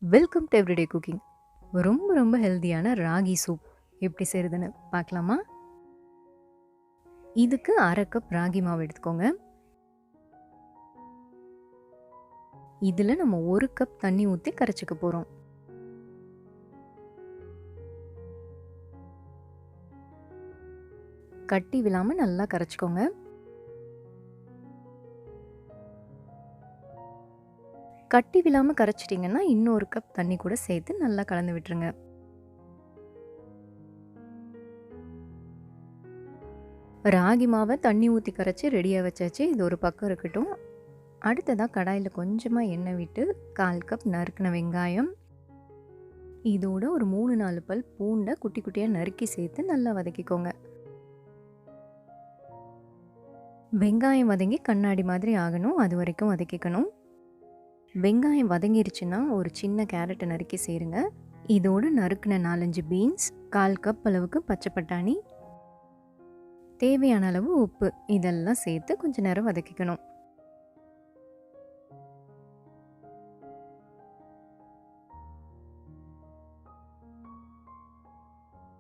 Welcome to everyday cooking. ரொம்ப ரொம்ப ஹெல்தியான ராகி சூப் எப்படி செய்கிறதுன்னு பார்க்கலாமா? இதுக்கு 1/2 கப் ராகி மாவு எடுத்துக்கோங்க. இதில் நம்ம 1 கப் தண்ணி ஊற்றி கரைச்சிக்க போகிறோம். கட்டி விழாமல் நல்லா கரைச்சிக்கோங்க. கட்டி விழாமல் கரைச்சிட்டிங்கன்னா இன்னொரு கப் தண்ணி கூட சேர்த்து நல்லா கலந்து விட்டுருங்க. ராகி மாவை தண்ணி ஊற்றி கரைச்சி ரெடியாக வச்சாச்சு. இது ஒரு பக்கம் இருக்கட்டும். அடுத்ததாக கடாயில் கொஞ்சமாக எண்ணெய் விட்டு 1/4 கப் நறுக்கின வெங்காயம், இதோட ஒரு 3-4 பல் பூண்டை குட்டி குட்டியாக நறுக்கி சேர்த்து நல்லா வதக்கிக்கோங்க. வெங்காயம் வதங்கி கண்ணாடி மாதிரி ஆகணும், அது வரைக்கும் வதக்கிக்கணும். வெங்காயம் வதங்கிருச்சுன்னா ஒரு சின்ன கேரட்டை நறுக்கி சேருங்க. இதோடு நறுக்கின 4-5 பீன்ஸ், 1/4 கப் அளவுக்கு பச்சை பட்டாணி, தேவையான அளவு உப்பு, இதெல்லாம் சேர்த்து கொஞ்சம் நேரம் வதக்கிக்கணும்.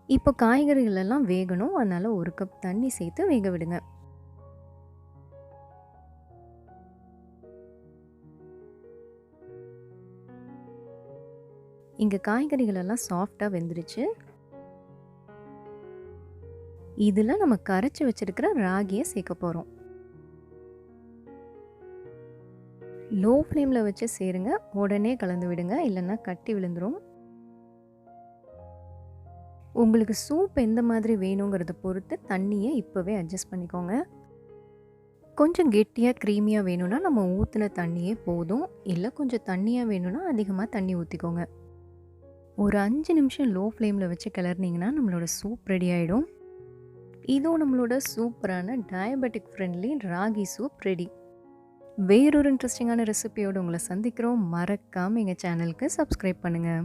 இப்போ காய்கறிகள் எல்லாம் வேகணும், அதனால 1 கப் தண்ணி சேர்த்து வேக விடுங்க. இங்கே காய்கறிகள் எல்லாம் சாஃப்டாக வெந்துருச்சு. இதில் நம்ம கரைச்சி வச்சிருக்கிற ராகியை சேர்க்க போகிறோம். லோ ஃப்ளேமில் வச்சு சேருங்க, உடனே கலந்து விடுங்க, இல்லைன்னா கட்டி விழுந்துடும். உங்களுக்கு சூப் எந்த மாதிரி வேணுங்கிறத பொறுத்து தண்ணியை இப்போவே அட்ஜஸ்ட் பண்ணிக்கோங்க. கொஞ்சம் கெட்டியாக க்ரீமியாக வேணும்னா நம்ம ஊற்றின தண்ணியே போதும், இல்லை கொஞ்சம் தண்ணியாக வேணும்னா அதிகமாக தண்ணி ஊற்றிக்கோங்க. ஒரு 5 நிமிஷம் லோ ஃப்ளேமில் வச்சு கிளறினீங்கன்னா நம்மளோட சூப் ரெடி ஆகிடும். இதுவும் நம்மளோட சூப்பரான diabetic friendly ragi soup ready. வேறொரு இன்ட்ரெஸ்டிங்கான ரெசிபியோடு உங்களை சந்திக்கிறோம். மறக்காமல் எங்கள் சேனலுக்கு சப்ஸ்கிரைப் பண்ணுங்கள்.